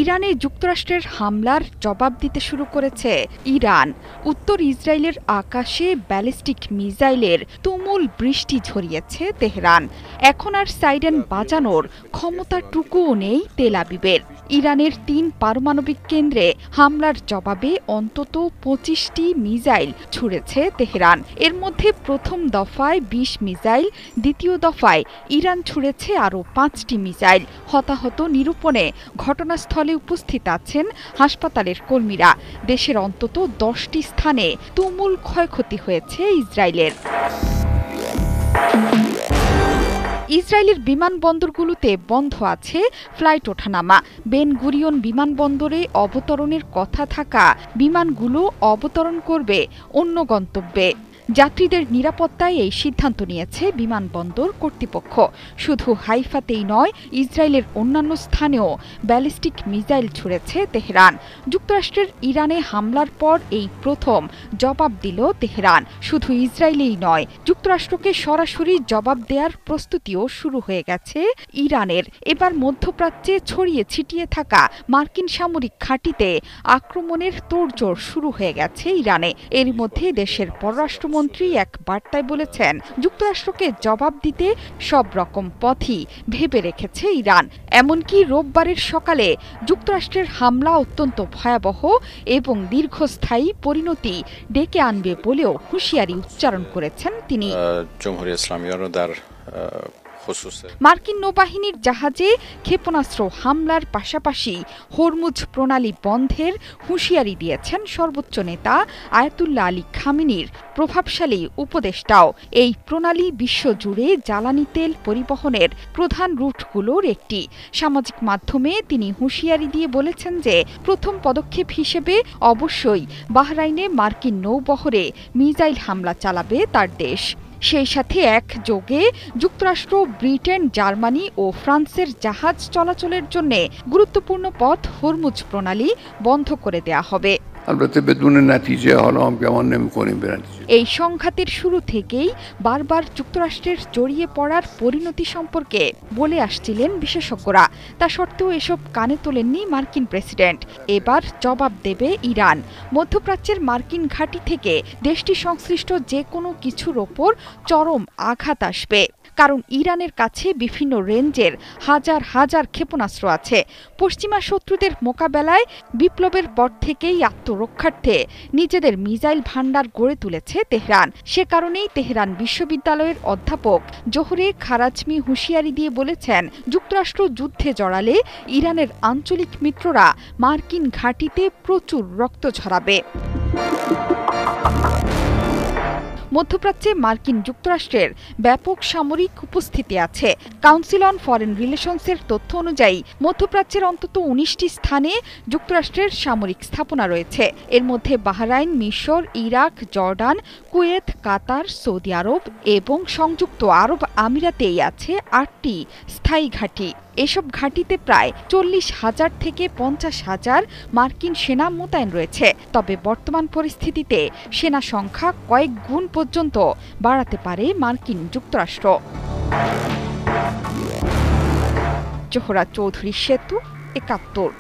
ইরানে যুক্তরাষ্ট্রের হামলার জবাব দিতে শুরু করেছে ইরান। উত্তর ইসরায়েলের আকাশে ব্যালিস্টিক মিসাইলের তুমুল বৃষ্টি ঝরিয়েছে তেহরান। এখন আর সাইরেন বাজানোর ক্ষমতাটুকুও নেই তেল আবিবের। ইরানের ৩ পারমাণবিক কেন্দ্রে হামলার জবাবে অন্তত ২৫টি মিসাইল ছুড়েছে তেহরান। এর মধ্যে প্রথম দফায় ২০ মিসাইল, দ্বিতীয় দফায় ইরান ছুড়েছে আরও ৫টি মিসাইল। হতাহত নিরূপণে ঘটনাস্থলে উপস্থিত আছেন হাসপাতালের কর্মীরা। দেশের অন্তত ১০টি স্থানে তুমুল ক্ষয়ক্ষতি হয়েছে ইসরায়েলের। ইসরায়েলের বিমানবন্দরগুলোতে বন্ধ আছে ফ্লাইট ওঠানামা। বেন গুরিয়ন বিমানবন্দরে অবতরণের কথা থাকা বিমানগুলো অবতরণ করবে অন্য গন্তব্যে। যাত্রীদের নিরাপত্তায় এই সিদ্ধান্ত নিয়েছে বিমানবন্দর কর্তৃপক্ষ। শুধু হাইফাতেই নয়, ইসরায়েলের অন্যান্য স্থানেও ব্যালিস্টিক মিসাইল ছুড়েছে তেহরান। যুক্তরাষ্ট্রের ইরানে হামলার পর এই প্রথম জবাব দিল তেহরান। শুধু ইসরায়েলেই নয়, যুক্তরাষ্ট্রকে সরাসরি জবাব দেওয়ার প্রস্তুতিও শুরু হয়ে গেছে ইরানের। এবার মধ্যপ্রাচ্যে ছড়িয়ে ছিটিয়ে থাকা মার্কিন সামরিক ঘাঁটিতে আক্রমণের তোড়জোড় শুরু হয়ে গেছে ইরানে। এর মধ্যে দেশের পররাষ্ট্র মন্ত্রী এক বার্তায় বলেছেন, যুক্তরাষ্ট্রকে জবাব দিতে সব রকম পথই ভেবে রেখেছে ইরান। এমনকি রোববারের সকালে যুক্তরাষ্ট্রের হামলা অত্যন্ত ভয়াবহ এবং দীর্ঘস্থায়ী পরিণতি ডেকে আনবে বলেও হুঁশিয়ারি উচ্চারণ করেছেন তিনি। মার্কিন নৌবাহিনীর জাহাজে ক্ষেপণাস্ত্র হামলার পাশাপাশি হরমুজ প্রণালী বন্ধের হুঁশিয়ারি দিয়েছেন সর্বোচ্চ নেতা আয়াতুল্লাহ আলী খামেনির প্রভাবশালী উপদেষ্টাও। এই প্রণালী বিশ্বজুড়ে জ্বালানি তেল পরিবহনের প্রধান রুটগুলোর একটি। সামাজিক মাধ্যমে তিনি হুঁশিয়ারি দিয়ে বলেছেন যে প্রথম পদক্ষেপ হিসেবে অবশ্যই বাহরাইনে মার্কিন নৌবহরে মিসাইল হামলা চালাবে তার দেশ। সেই সাথে একযোগে যুক্তরাষ্ট্র, ব্রিটেন, জার্মানি ও ফ্রান্সের জাহাজ চলাচলের জন্য গুরুত্বপূর্ণ পথ হরমুজ প্রণালী বন্ধ করে দেয়া হবে। এই সংঘাতের শুরু থেকেই বারবার যুক্তরাষ্ট্রের জড়িয়ে পড়ার পরিণতি সম্পর্কে বলে আসছিলেন বিশেষজ্ঞরা। তা সত্ত্বেও এসব কানে তোলেননি মার্কিন প্রেসিডেন্ট। এবার জবাব দেবে ইরান। মধ্যপ্রাচ্যের মার্কিন ঘাঁটি থেকে দেশটি সংশ্লিষ্ট যে কোনো কিছুর ওপর চরম আঘাত আসবে। কারণ ইরানের কাছে বিভিন্ন রেঞ্জের হাজার হাজার ক্ষেপণাস্ত্র আছে। পশ্চিমা শত্রুদের মোকাবেলায় বিপ্লবের পর থেকেই আত্মরক্ষার্থে নিজেদের মিসাইল ভান্ডার গড়ে তুলেছে তেহরান। সে কারণেই তেহরান বিশ্ববিদ্যালয়ের অধ্যাপক জোহরে খারাজমি হুঁশিয়ারি দিয়ে বলেছেন, যুক্তরাষ্ট্র যুদ্ধে জড়ালে ইরানের আঞ্চলিক মিত্ররা মার্কিন ঘাঁটিতে প্রচুর রক্ত ঝরাবে। মধ্যপ্রাচ্যে মার্কিন যুক্তরাষ্ট্রের ব্যাপক সামরিক উপস্থিতি আছে। কাউন্সিল অন ফরেন রিলেশনসের তথ্য অনুযায়ী মধ্যপ্রাচ্যের অন্তত ১৯টি স্থানে যুক্তরাষ্ট্রের সামরিক স্থাপনা রয়েছে। এর মধ্যে বাহরাইন, মিশর, ইরাক, জর্ডান, কুয়েত, কাতার, সৌদি আরব এবং সংযুক্ত আরব আমিরাতেই আছে ৮টি স্থায়ী ঘাঁটি। এসব ঘাঁটিতে প্রায় ৪০,০০০ থেকে ৫০,০০০ মার্কিন সেনা মোতায়েন রয়েছে। তবে বর্তমান পরিস্থিতিতে সেনা সংখ্যা কয়েক গুণ পর্যন্ত বাড়াতে পারে মার্কিন যুক্তরাষ্ট্র। জোহরা চৌধুরী সেতু, ৭১।